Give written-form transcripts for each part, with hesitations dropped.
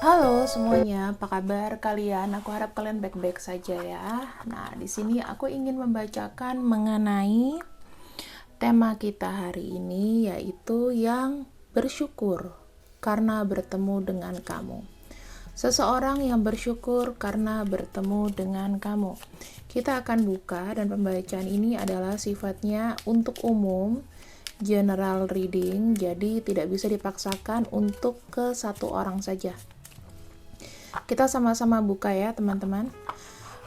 Halo semuanya, apa kabar kalian? Aku harap kalian baik-baik saja ya. Nah, di sini aku ingin membacakan mengenai tema kita hari ini, yaitu yang bersyukur karena bertemu dengan kamu. Seseorang yang bersyukur karena bertemu dengan kamu. Kita akan buka, dan pembacaan ini adalah sifatnya untuk umum, general reading, jadi tidak bisa dipaksakan untuk ke satu orang saja. Kita sama-sama buka ya teman-teman.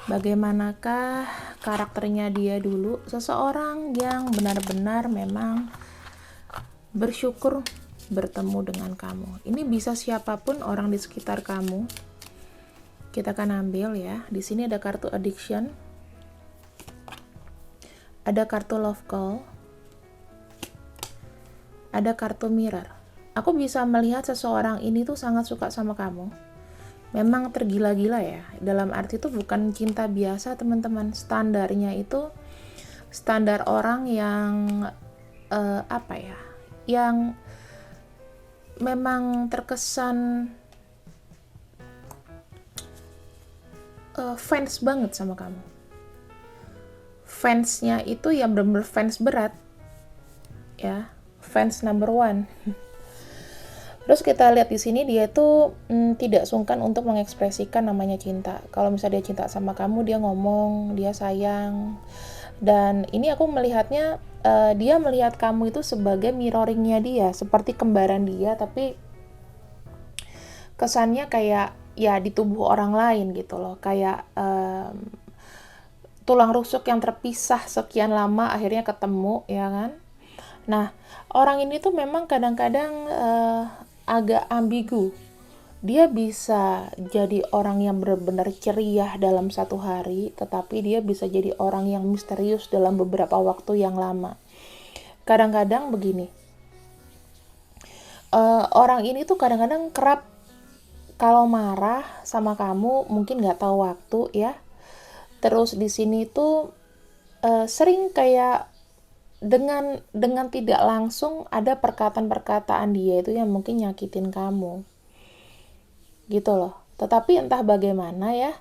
Bagaimanakah karakternya dia dulu? Seseorang yang benar-benar memang bersyukur bertemu dengan kamu. Ini bisa siapapun orang di sekitar kamu. Kita akan ambil ya. Di sini ada kartu addiction. Ada kartu love call. Ada kartu mirror. Aku bisa melihat seseorang ini tuh sangat suka sama kamu. Memang tergila-gila ya, dalam arti itu bukan cinta biasa teman-teman. Standarnya itu standar orang yang yang memang terkesan fans banget sama kamu. Fansnya itu yang benar-benar fans berat ya, fans number one. Terus kita lihat di sini dia tuh tidak sungkan untuk mengekspresikan namanya cinta. Kalau misalnya dia cinta sama kamu, dia ngomong, dia sayang. Dan ini aku melihatnya, dia melihat kamu itu sebagai mirroringnya dia, seperti kembaran dia, tapi kesannya kayak ya di tubuh orang lain gitu loh. Kayak tulang rusuk yang terpisah sekian lama akhirnya ketemu, ya kan? Nah, orang ini tuh memang kadang-kadang agak ambigu. Dia bisa jadi orang yang benar-benar ceria dalam satu hari, tetapi dia bisa jadi orang yang misterius dalam beberapa waktu yang lama. Kadang-kadang begini, orang ini tuh kadang-kadang kerap kalau marah sama kamu, mungkin nggak tahu waktu ya. Terus di sini tuh sering kayak dengan tidak langsung ada perkataan-perkataan dia itu yang mungkin nyakitin kamu gitu loh. Tetapi entah bagaimana ya,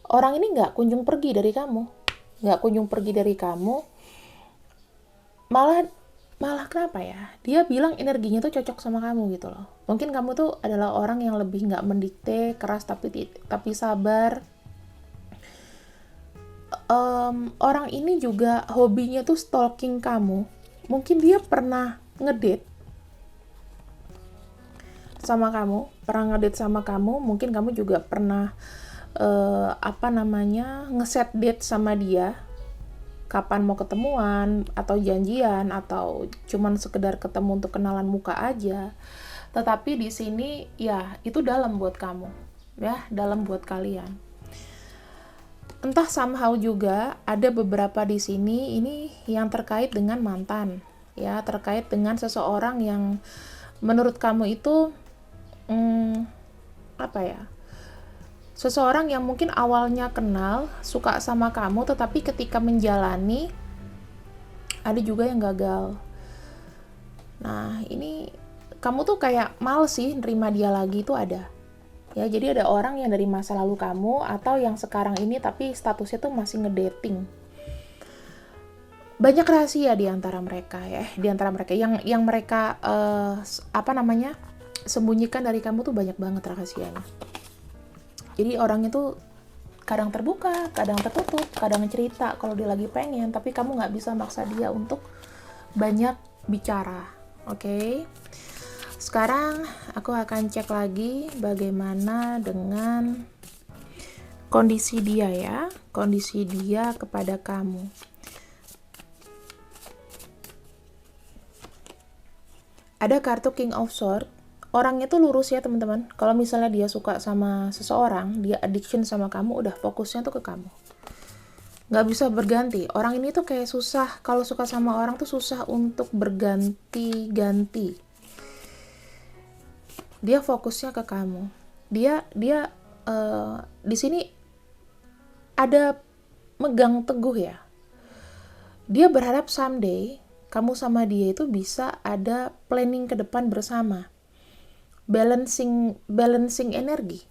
orang ini nggak kunjung pergi dari kamu, malah malah kenapa ya, dia bilang energinya tuh cocok sama kamu gitu loh. Mungkin kamu tuh adalah orang yang lebih nggak mendikte, keras tapi sabar. Orang ini juga hobinya tuh stalking kamu. Mungkin dia pernah ngedate sama kamu, mungkin kamu juga pernah ngeset date sama dia, kapan mau ketemuan atau janjian atau cuman sekedar ketemu untuk kenalan muka aja. Tetapi di sini ya itu dalam buat kamu, ya, dalam buat kalian. Entah somehow juga ada beberapa di sini ini yang terkait dengan mantan, ya, terkait dengan seseorang yang menurut kamu itu seseorang yang mungkin awalnya kenal, suka sama kamu, tetapi ketika menjalani ada juga yang gagal. Nah, ini kamu tuh kayak males sih nerima dia lagi, itu ada. Ya, jadi ada orang yang dari masa lalu kamu atau yang sekarang ini tapi statusnya tuh masih ngedating. Banyak rahasia di antara mereka ya, yang mereka sembunyikan dari kamu tuh banyak banget rahasianya. Jadi orangnya tuh kadang terbuka, kadang tertutup, kadang cerita kalau dia lagi pengen, tapi kamu nggak bisa maksa dia untuk banyak bicara. Oke? Sekarang aku akan cek lagi bagaimana dengan kondisi dia ya, kondisi dia kepada kamu. Ada kartu King of Swords. Orangnya tuh lurus ya teman-teman. Kalau misalnya dia suka sama seseorang, dia addiction sama kamu, udah fokusnya tuh ke kamu. Nggak bisa berganti. Orang ini tuh kayak susah, kalau suka sama orang tuh susah untuk berganti-ganti. Dia fokusnya ke kamu. Dia di sini ada megang teguh ya. Dia berharap someday kamu sama dia itu bisa ada planning ke depan bersama. balancing energi.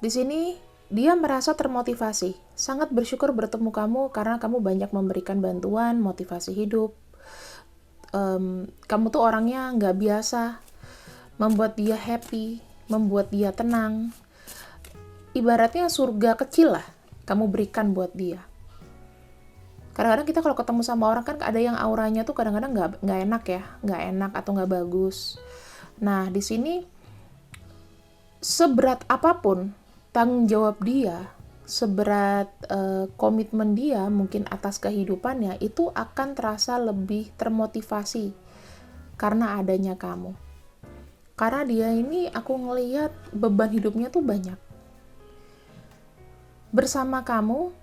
Di sini dia merasa termotivasi, sangat bersyukur bertemu kamu karena kamu banyak memberikan bantuan, motivasi hidup. Kamu tuh orangnya nggak biasa, membuat dia happy, membuat dia tenang. Ibaratnya surga kecil lah kamu berikan buat dia. Kadang-kadang kita kalau ketemu sama orang kan ada yang auranya tuh kadang-kadang nggak enak ya, nggak enak atau nggak bagus. Nah di sini seberat apapun tanggung jawab dia, seberat komitmen dia mungkin atas kehidupannya, itu akan terasa lebih termotivasi karena adanya kamu. Karena dia ini aku ngelihat beban hidupnya tuh banyak. Bersama kamu,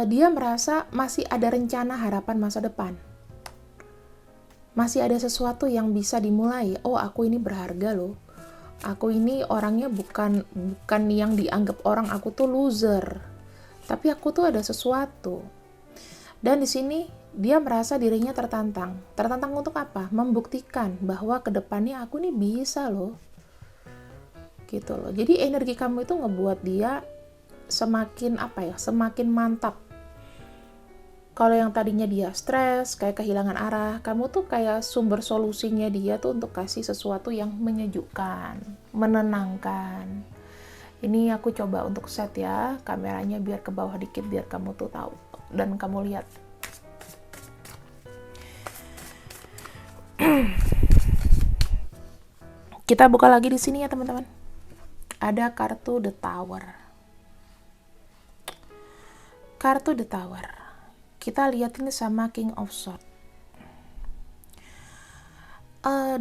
dia merasa masih ada rencana harapan masa depan. Masih ada sesuatu yang bisa dimulai. Oh, aku ini berharga loh. Aku ini orangnya bukan yang dianggap orang aku tuh loser. Tapi aku tuh ada sesuatu. Dan di sini dia merasa dirinya tertantang. Tertantang untuk apa? Membuktikan bahwa kedepannya aku nih bisa loh. Gitu loh. Jadi energi kamu itu ngebuat dia semakin semakin mantap. Kalau yang tadinya dia stres, kayak kehilangan arah, kamu tuh kayak sumber solusinya dia tuh untuk kasih sesuatu yang menyejukkan, menenangkan. Ini aku coba untuk set ya, kameranya biar ke bawah dikit, biar kamu tuh tahu dan kamu lihat. Kita buka lagi di sini ya teman-teman. Ada kartu The Tower. Kartu The Tower. Kita lihat ini sama King of Swords.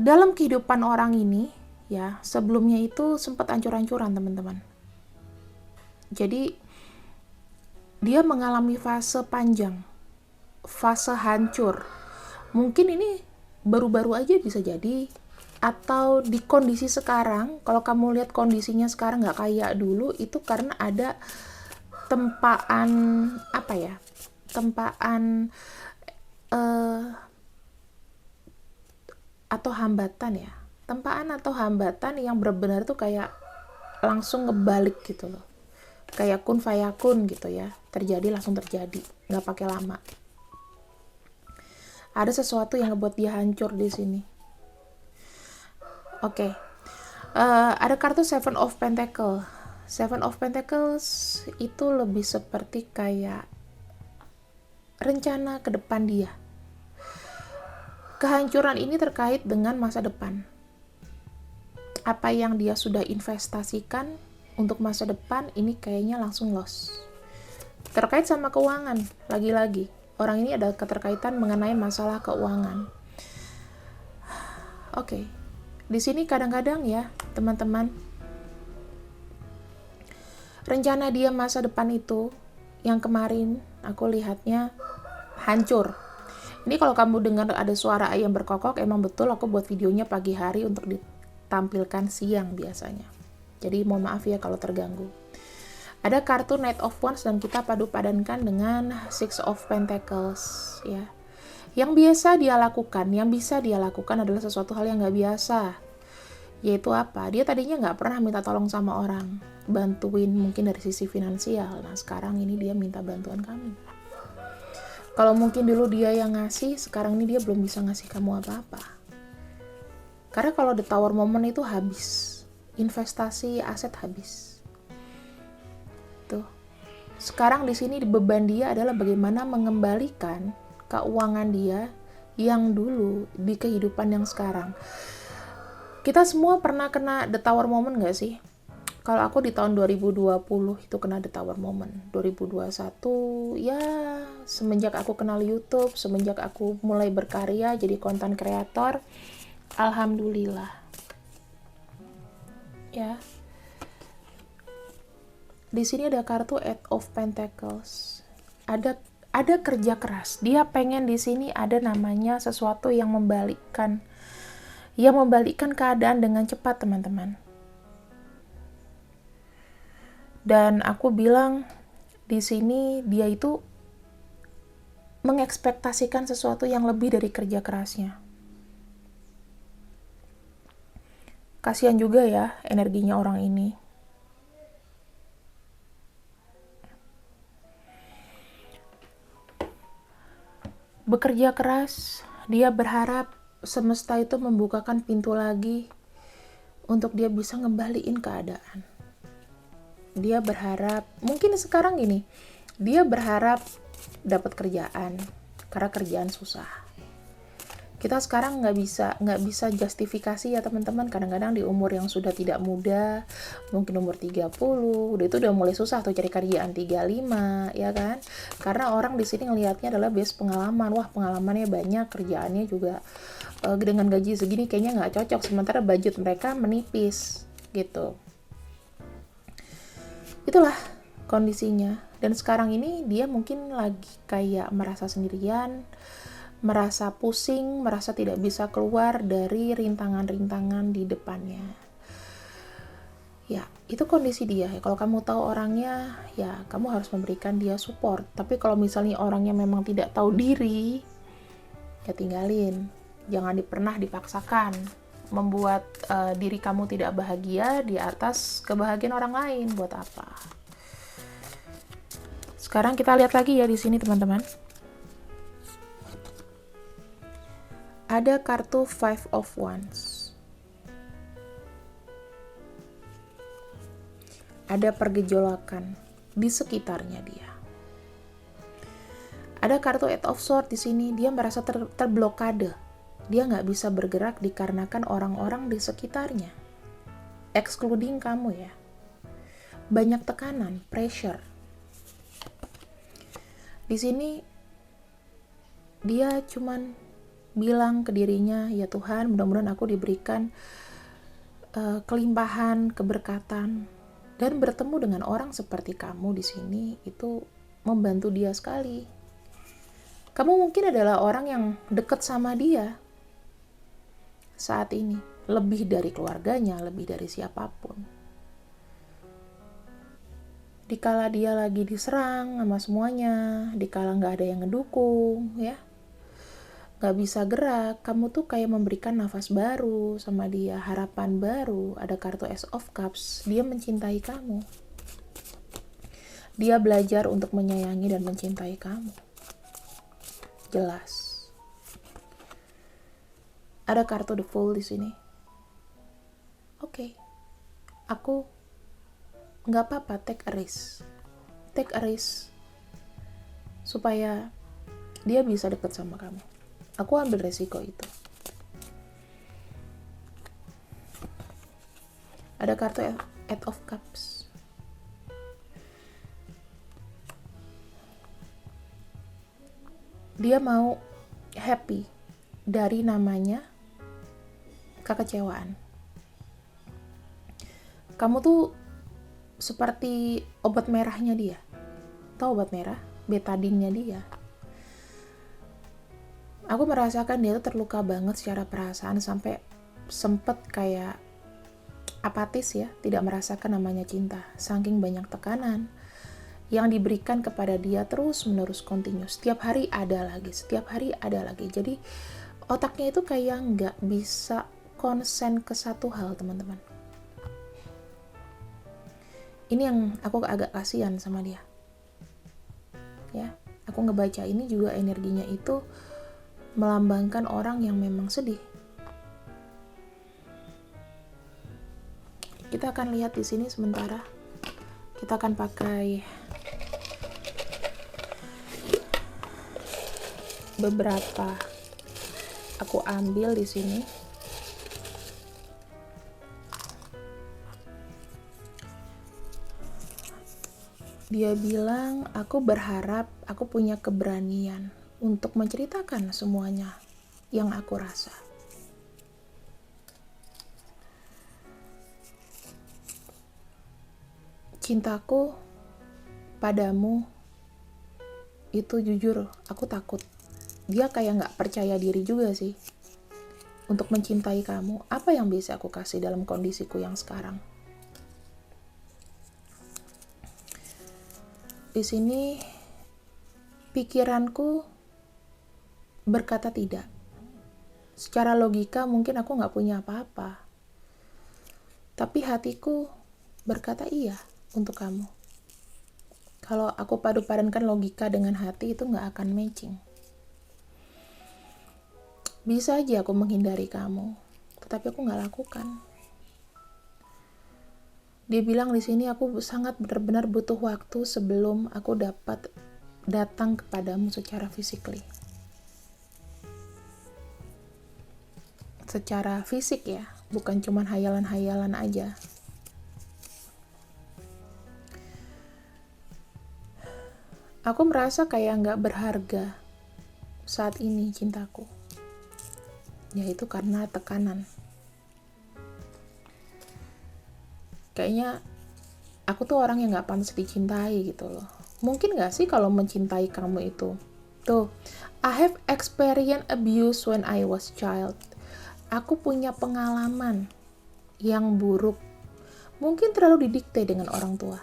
Dalam kehidupan orang ini, ya sebelumnya itu sempat ancur-ancuran teman-teman. Jadi dia mengalami fase panjang, fase hancur. Mungkin ini baru-baru aja bisa jadi, atau di kondisi sekarang. Kalau kamu lihat kondisinya sekarang nggak kayak dulu, itu karena ada tempaan atau hambatan ya, tempaan atau hambatan yang benar-benar tuh kayak langsung ngebalik gitu loh, kayak kun fayakun gitu ya, terjadi langsung terjadi, nggak pakai lama. Ada sesuatu yang ngebuat dia hancur di sini. Oke. Ada kartu Seven of Pentacles. Seven of Pentacles itu lebih seperti kayak rencana ke depan dia. Kehancuran ini terkait dengan masa depan. Apa yang dia sudah investasikan untuk masa depan ini kayaknya langsung loss. Terkait sama keuangan, lagi-lagi. Orang ini ada keterkaitan mengenai masalah keuangan. Oke. Di sini kadang-kadang ya, teman-teman, rencana dia masa depan itu yang kemarin aku lihatnya hancur. Ini kalau kamu dengar ada suara ayam berkokok, emang betul aku buat videonya pagi hari untuk ditampilkan siang biasanya. Jadi mohon maaf ya kalau terganggu. Ada kartu Knight of Wands dan kita padu padankan dengan Six of Pentacles ya. Yang biasa dia lakukan, yang bisa dia lakukan adalah sesuatu hal yang nggak biasa. Yaitu apa? Dia tadinya nggak pernah minta tolong sama orang, bantuin mungkin dari sisi finansial. Nah sekarang ini dia minta bantuan kamu. Kalau mungkin dulu dia yang ngasih, sekarang ini dia belum bisa ngasih kamu apa-apa. Karena kalau The Tower Moment itu habis, investasi aset habis. Tuh. Sekarang di sini beban dia adalah bagaimana mengembalikan keuangan dia yang dulu di kehidupan yang sekarang. Kita semua pernah kena The Tower Moment gak sih? Kalau aku di tahun 2020 itu kena The Tower Moment. 2021 ya semenjak aku kenal YouTube, semenjak aku mulai berkarya jadi content creator, alhamdulillah. Ya. Di sini ada kartu Eight of Pentacles. Ada kerja keras. Dia pengen di sini ada namanya sesuatu yang membalikkan keadaan dengan cepat, teman-teman. Dan aku bilang di sini dia itu mengekspektasikan sesuatu yang lebih dari kerja kerasnya. Kasihan juga ya energinya orang ini. Bekerja keras, dia berharap semesta itu membukakan pintu lagi untuk dia bisa ngembaliin keadaan. Dia berharap, mungkin sekarang gini, dia berharap dapat kerjaan karena kerjaan susah. Kita sekarang nggak bisa justifikasi ya teman-teman, kadang-kadang di umur yang sudah tidak muda, mungkin umur 30, itu udah mulai susah tuh cari kerjaan 35, ya kan? Karena orang di sini ngelihatnya adalah base pengalaman, wah pengalamannya banyak, kerjaannya juga dengan gaji segini kayaknya nggak cocok, sementara budget mereka menipis, gitu. Itulah kondisinya. Dan sekarang ini dia mungkin lagi kayak merasa sendirian, merasa pusing, merasa tidak bisa keluar dari rintangan-rintangan di depannya. Ya, itu kondisi dia. Kalau kamu tahu orangnya, ya kamu harus memberikan dia support. Tapi kalau misalnya orangnya memang tidak tahu diri, ya tinggalin. Jangan pernah dipaksakan membuat diri kamu tidak bahagia di atas kebahagiaan orang lain. Buat apa? Sekarang kita lihat lagi ya di sini teman-teman. Ada kartu Five of Wands. Ada pergejolakan di sekitarnya dia. Ada kartu Eight of Swords di sini. Dia merasa terblokade. Dia nggak bisa bergerak dikarenakan orang-orang di sekitarnya. Excluding kamu ya. Banyak tekanan, pressure. Di sini dia cuman bilang ke dirinya, ya Tuhan, mudah-mudahan aku diberikan kelimpahan, keberkatan, dan bertemu dengan orang seperti kamu di sini itu membantu dia sekali. Kamu mungkin adalah orang yang dekat sama dia saat ini, lebih dari keluarganya, lebih dari siapapun. Dikala dia lagi diserang sama semuanya, dikala nggak ada yang ngedukung, ya, gak bisa gerak, kamu tuh kayak memberikan nafas baru sama dia, harapan baru. Ada kartu Ace of Cups, dia mencintai kamu. Dia belajar untuk menyayangi dan mencintai kamu. Jelas. Ada kartu The Fool di sini. Oke. Aku gak apa-apa, take a risk. Take a risk. Supaya dia bisa deket sama kamu. Aku ambil resiko itu. Ada kartu Eight of Cups. Dia mau happy dari namanya kekecewaan. Kamu tuh seperti obat merahnya dia. Tahu obat merah? Betadinnya dia. Aku merasakan dia tuh terluka banget secara perasaan sampai sempet kayak apatis ya, tidak merasakan namanya cinta. Saking banyak tekanan yang diberikan kepada dia terus-menerus continuous. Setiap hari ada lagi, setiap hari ada lagi. Jadi otaknya itu kayak nggak bisa konsen ke satu hal, teman-teman. Ini yang aku agak kasihan sama dia. Ya, aku ngebaca ini juga energinya itu melambangkan orang yang memang sedih. Kita akan lihat di sini sementara. Kita akan pakai beberapa. Aku ambil di sini. Dia bilang, aku berharap aku punya keberanian untuk menceritakan semuanya yang aku rasa. Cintaku padamu itu jujur, aku takut. Dia kayak gak percaya diri juga sih untuk mencintai kamu. Apa yang bisa aku kasih dalam kondisiku yang sekarang? Di sini pikiranku berkata tidak. Secara logika mungkin aku nggak punya apa-apa. Tapi hatiku berkata iya untuk kamu. Kalau aku padu-padankan logika dengan hati itu nggak akan matching. Bisa aja aku menghindari kamu, tetapi aku nggak lakukan. Dia bilang di sini aku sangat benar-benar butuh waktu sebelum aku dapat datang kepadamu secara physically. Secara fisik ya, bukan cuma hayalan-hayalan aja. Aku merasa kayak nggak berharga saat ini cintaku. Yaitu karena tekanan. Kayaknya aku tuh orang yang gak pantas dicintai gitu loh. Mungkin gak sih kalau mencintai kamu itu? Tuh, I have experienced abuse when I was child. Aku punya pengalaman yang buruk. Mungkin terlalu didikte dengan orang tua.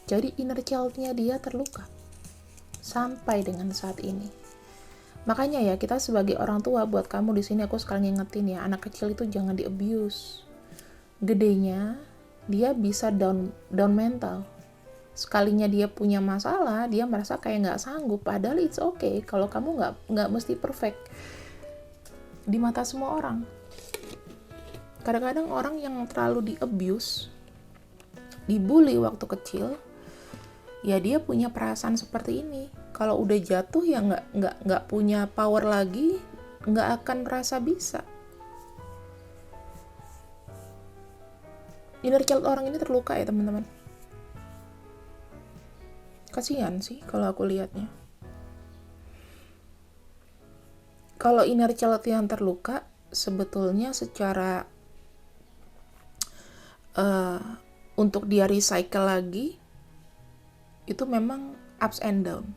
Jadi inner child-nya dia terluka. Sampai dengan saat ini. Makanya ya, kita sebagai orang tua, buat kamu di sini aku sekali ngingetin ya, anak kecil itu jangan di-abuse. Gedenya dia bisa down mental. Sekalinya dia punya masalah, dia merasa kayak nggak sanggup. Padahal it's okay kalau kamu nggak mesti perfect di mata semua orang. Kadang-kadang orang yang terlalu di-abuse, dibully waktu kecil, ya dia punya perasaan seperti ini. Kalau udah jatuh ya nggak punya power lagi, nggak akan merasa bisa. Inner child orang ini terluka ya teman-teman. Kasihan sih kalau aku lihatnya. Kalau inner child yang terluka, sebetulnya secara untuk dia recycle lagi, itu memang ups and down.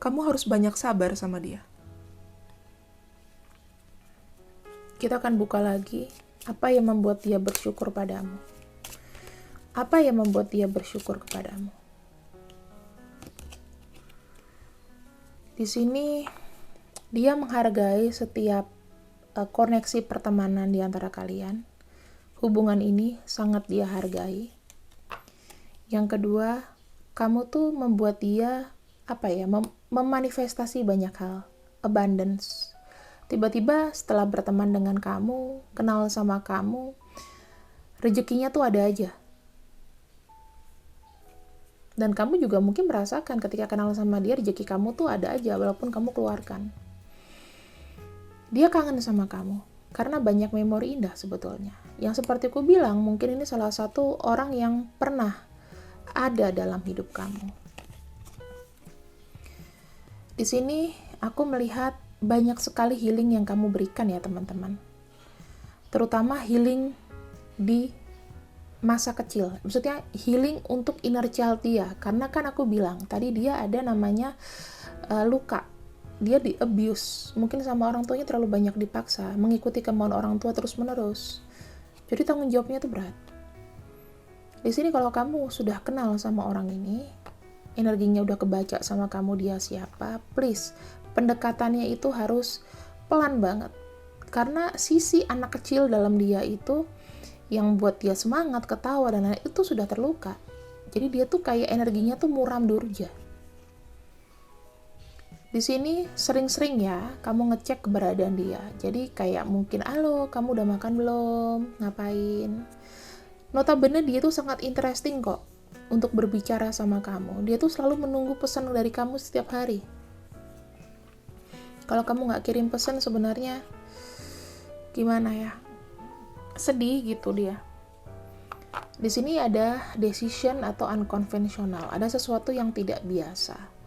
Kamu harus banyak sabar sama dia. Kita akan buka lagi. Apa yang membuat dia bersyukur padamu? Apa yang membuat dia bersyukur kepadamu? Di sini dia menghargai setiap koneksi pertemanan di antara kalian. Hubungan ini sangat dia hargai. Yang kedua, kamu tuh membuat dia memanifestasi banyak hal, abundance. Tiba-tiba setelah berteman dengan kamu, kenal sama kamu, rezekinya tuh ada aja. Dan kamu juga mungkin merasakan ketika kenal sama dia, rezeki kamu tuh ada aja walaupun kamu keluarkan. Dia kangen sama kamu karena banyak memori indah sebetulnya. Yang seperti aku bilang, mungkin ini salah satu orang yang pernah ada dalam hidup kamu. Di sini aku melihat banyak sekali healing yang kamu berikan ya teman-teman. Terutama healing di masa kecil. Maksudnya healing untuk inner child dia. Karena kan aku bilang, tadi dia ada namanya luka. Dia di abuse. Mungkin sama orang tuanya terlalu banyak dipaksa. Mengikuti kemauan orang tua terus menerus. Jadi tanggung jawabnya itu berat. Di sini kalau kamu sudah kenal sama orang ini, energinya udah kebaca sama kamu dia siapa, please, pendekatannya itu harus pelan banget. Karena sisi anak kecil dalam dia itu yang buat dia semangat, ketawa, dan lain-lain itu sudah terluka. Jadi dia tuh kayak energinya tuh muram durja. Di sini sering-sering ya kamu ngecek keberadaan dia. Jadi kayak mungkin, halo, kamu udah makan belum? Ngapain? Notabene dia tuh sangat interesting kok untuk berbicara sama kamu. Dia tuh selalu menunggu pesan dari kamu setiap hari. Kalau kamu nggak kirim pesan sebenarnya gimana ya? Sedih gitu dia. Di sini ada decision atau unconventional. Ada sesuatu yang tidak biasa.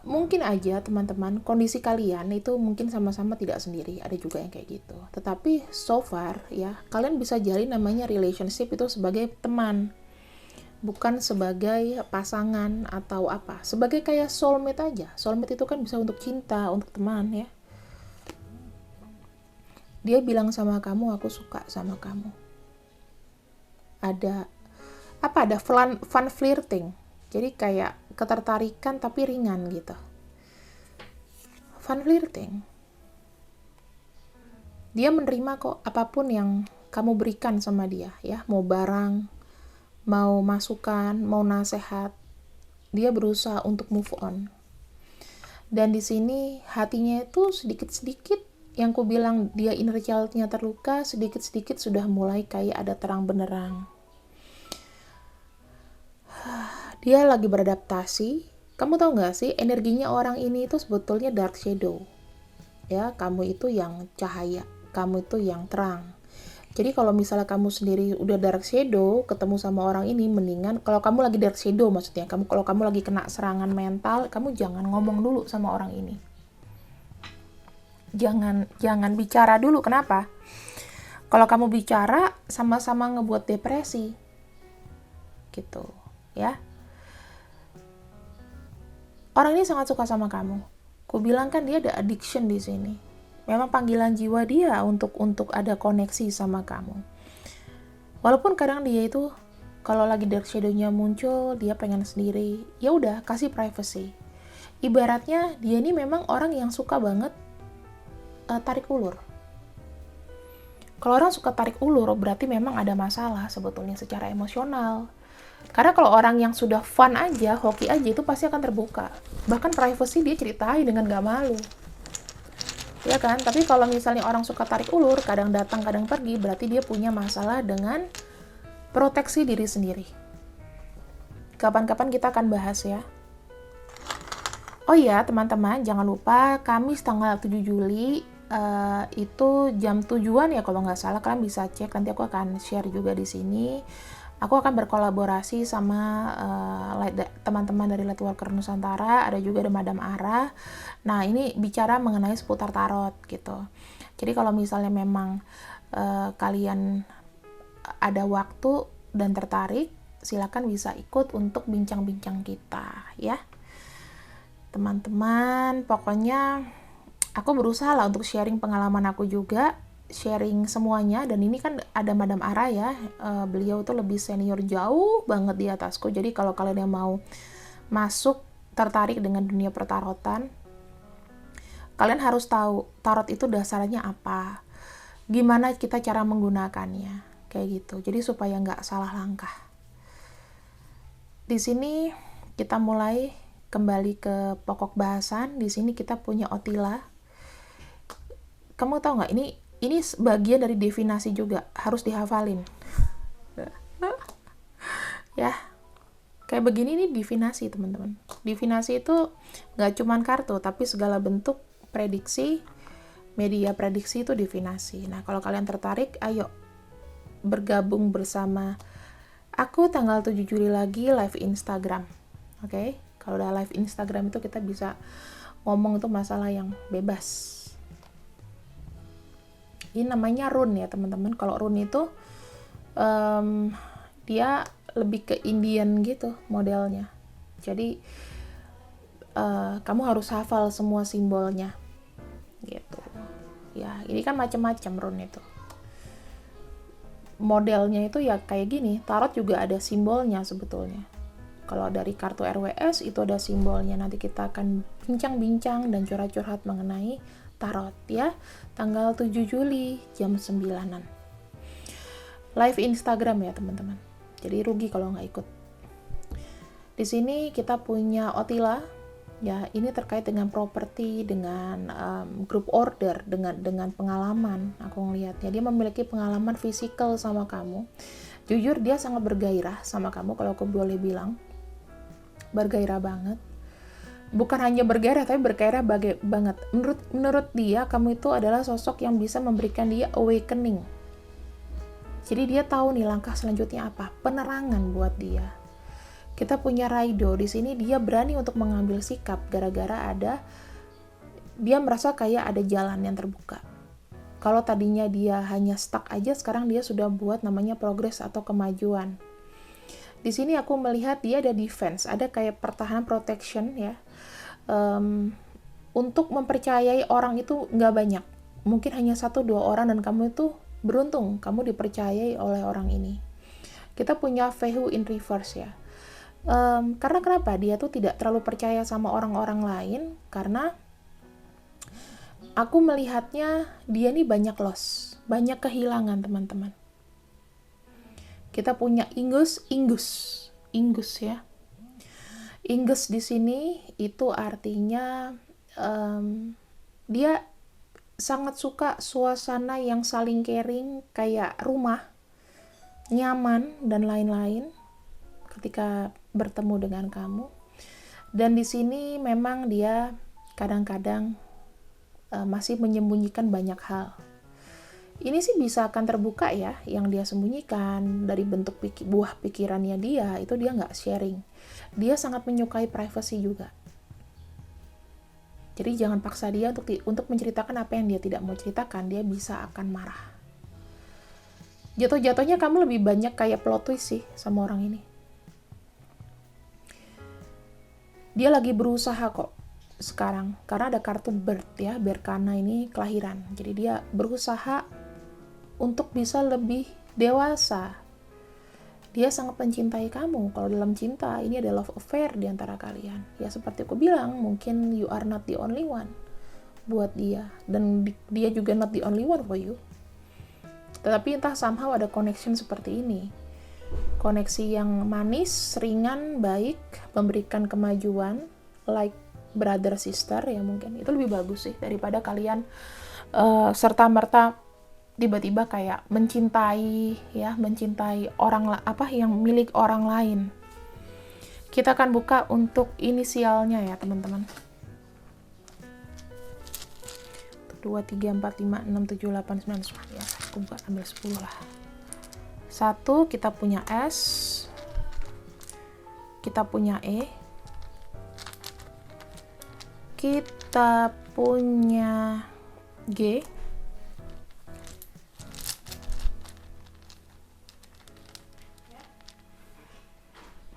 Mungkin aja teman-teman, kondisi kalian itu mungkin sama-sama tidak sendiri. Ada juga yang kayak gitu. Tetapi so far ya, kalian bisa jalin namanya relationship itu sebagai teman. Bukan sebagai pasangan atau apa. Sebagai kayak soulmate aja. Soulmate itu kan bisa untuk cinta, untuk teman ya. Dia bilang sama kamu, aku suka sama kamu. Ada fun flirting. Jadi kayak ketertarikan tapi ringan gitu. fun flirting. Dia menerima kok apapun yang kamu berikan sama dia, ya, mau barang, mau masukan, mau nasihat. Dia berusaha untuk move on. Dan di sini hatinya itu sedikit-sedikit, yang ku bilang dia inner child-nya terluka, sedikit-sedikit sudah mulai kayak ada terang benderang. Dia lagi beradaptasi. Kamu tahu nggak sih, energinya orang ini itu sebetulnya dark shadow. Ya, kamu itu yang cahaya, kamu itu yang terang. Jadi kalau misalnya kamu sendiri udah dark shadow, ketemu sama orang ini, mendingan kalau kamu lagi dark shadow, maksudnya kalau kamu lagi kena serangan mental, kamu jangan ngomong dulu sama orang ini. Jangan bicara dulu. Kenapa? Kalau kamu bicara, sama-sama ngebuat depresi. Gitu, ya. Orang ini sangat suka sama kamu. Ku bilang kan dia ada addiction di sini. Memang panggilan jiwa dia untuk ada koneksi sama kamu. Walaupun kadang dia itu kalau lagi dark shadow-nya muncul, dia pengen sendiri. Ya udah, kasih privacy. Ibaratnya dia ini memang orang yang suka banget tarik ulur. Kalau orang suka tarik ulur, berarti memang ada masalah sebetulnya secara emosional. Karena kalau orang yang sudah fun aja, hoki aja, itu pasti akan terbuka. Bahkan privacy dia ceritain dengan gak malu. Ya kan? Tapi kalau misalnya orang suka tarik ulur, kadang datang, kadang pergi, berarti dia punya masalah dengan proteksi diri sendiri. Kapan-kapan kita akan bahas ya. Oh iya, teman-teman, jangan lupa Kamis tanggal 7 Juli itu jam 7-an ya kalau nggak salah, kalian bisa cek, nanti aku akan share juga di sini. Aku akan berkolaborasi sama teman-teman dari Lightworker Nusantara, ada juga ada Madam Ara. Nah, ini bicara mengenai seputar tarot gitu. Jadi kalau misalnya memang kalian ada waktu dan tertarik, silakan bisa ikut untuk bincang-bincang kita ya. Teman-teman, pokoknya aku berusaha lah untuk sharing pengalaman aku juga, sharing semuanya. Dan ini kan ada Madam Ara ya, beliau tuh lebih senior jauh banget di atasku. Jadi kalau kalian yang mau masuk, tertarik dengan dunia pertarotan, kalian harus tahu tarot itu dasarnya apa, gimana kita cara menggunakannya, kayak gitu. Jadi supaya nggak salah langkah. Di sini kita mulai kembali ke pokok bahasan. Di sini kita punya Ottila. Kamu tahu nggak, ini bagian dari divinasi juga, harus dihafalin. Ya, kayak begini nih divinasi teman-teman. Divinasi itu nggak cuman kartu, tapi segala bentuk prediksi, media prediksi itu divinasi. Nah, kalau kalian tertarik, ayo bergabung bersama aku tanggal 7 Juli lagi live Instagram. Oke? Kalau udah live Instagram itu kita bisa ngomong itu masalah yang bebas. Ini namanya rune ya teman-teman. Kalau rune itu dia lebih ke Indian gitu modelnya. Jadi kamu harus hafal semua simbolnya gitu. Ya, ini kan macam-macam rune itu. Modelnya itu ya kayak gini. Tarot juga ada simbolnya sebetulnya. Kalau dari kartu RWS itu ada simbolnya. Nanti kita akan bincang-bincang dan curhat-curhat mengenai tarot ya. Tanggal 7 Juli jam 9-an. Live Instagram ya teman-teman. Jadi rugi kalau nggak ikut. Di sini kita punya Ottila. Ya, ini terkait dengan properti, dengan group order, dengan pengalaman. Aku ngelihatnya dia memiliki pengalaman fisikal sama kamu. Jujur dia sangat bergairah sama kamu kalau aku boleh bilang. Bergairah banget. Bukan hanya bergairah, tapi bergairah banget. Menurut dia, kamu itu adalah sosok yang bisa memberikan dia awakening. Jadi dia tahu nih langkah selanjutnya apa, penerangan buat dia. Kita punya Raido, di sini dia berani untuk mengambil sikap gara-gara dia merasa kayak ada jalan yang terbuka. Kalau tadinya dia hanya stuck aja, sekarang dia sudah buat namanya progres atau kemajuan. Di sini aku melihat dia ada defense, ada kayak pertahanan protection ya. Untuk mempercayai orang itu nggak banyak. Mungkin hanya 1-2 orang dan kamu itu beruntung, kamu dipercayai oleh orang ini. Kita punya Vehu in reverse ya. Karena kenapa? Dia tuh tidak terlalu percaya sama orang-orang lain, karena aku melihatnya dia nih banyak loss, banyak kehilangan teman-teman. Kita punya Ingus ya. Ingus di sini itu artinya dia sangat suka suasana yang saling caring, kayak rumah, nyaman, dan lain-lain ketika bertemu dengan kamu. Dan di sini memang dia kadang-kadang masih menyembunyikan banyak hal. Ini sih bisa akan terbuka ya, yang dia sembunyikan dari bentuk buah pikirannya dia, itu dia nggak sharing. Dia sangat menyukai privacy juga. Jadi jangan paksa dia untuk menceritakan apa yang dia tidak mau ceritakan, dia bisa akan marah. Jatuh-jatuhnya kamu lebih banyak kayak plot twist sih sama orang ini. Dia lagi berusaha kok sekarang, karena ada kartu birth ya, Berkana ini kelahiran. Jadi dia berusaha untuk bisa lebih dewasa. Dia sangat mencintai kamu. Kalau dalam cinta, ini ada love affair di antara kalian. Ya seperti aku bilang, mungkin you are not the only one buat dia. Dan dia juga not the only one for you. Tetapi entah somehow ada connection seperti ini. Koneksi yang manis, ringan, baik, memberikan kemajuan, like brother sister ya mungkin. Itu lebih bagus sih daripada kalian serta-merta tiba-tiba kayak mencintai orang yang milik orang lain. Kita akan buka untuk inisialnya ya teman-teman. 2, 3, 4, 5, 6, 7, 8, 9, 10 ya. Aku buka ambil 10 lah. 1 kita punya S, kita punya E, kita punya G,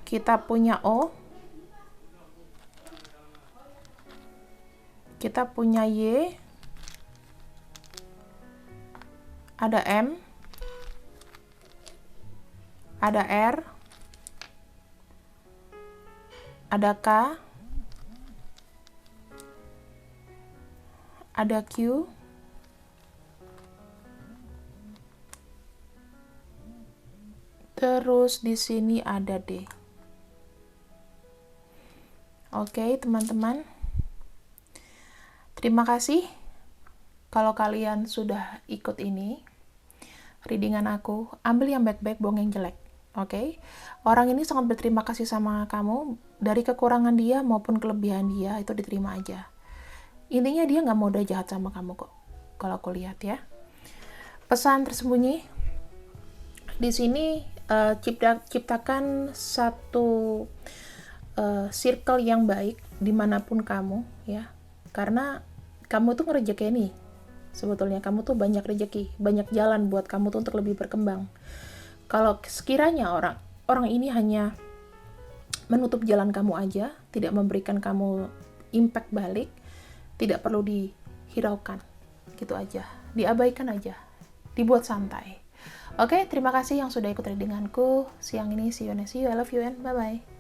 kita punya O, kita punya Y, ada M, ada R, ada K, ada Q, terus di sini ada D. Oke, teman-teman. Terima kasih kalau kalian sudah ikut ini. Readingan aku, ambil yang baik-baik, buang yang jelek. Oke? Orang ini sangat berterima kasih sama kamu. Dari kekurangan dia maupun kelebihan dia, itu diterima aja. Intinya dia nggak mau udah jahat sama kamu kok. Kalau aku lihat ya. Pesan tersembunyi. Di sini ciptakan satu circle yang baik dimanapun kamu ya, karena kamu tuh ngerejeki nih, sebetulnya kamu tuh banyak rejeki, banyak jalan buat kamu tuh untuk lebih berkembang. Kalau sekiranya orang ini hanya menutup jalan kamu aja, tidak memberikan kamu impact balik, tidak perlu dihiraukan, gitu aja, diabaikan aja, dibuat santai. Oke, terima kasih yang sudah ikut readinganku siang ini. See you, I love you and bye bye.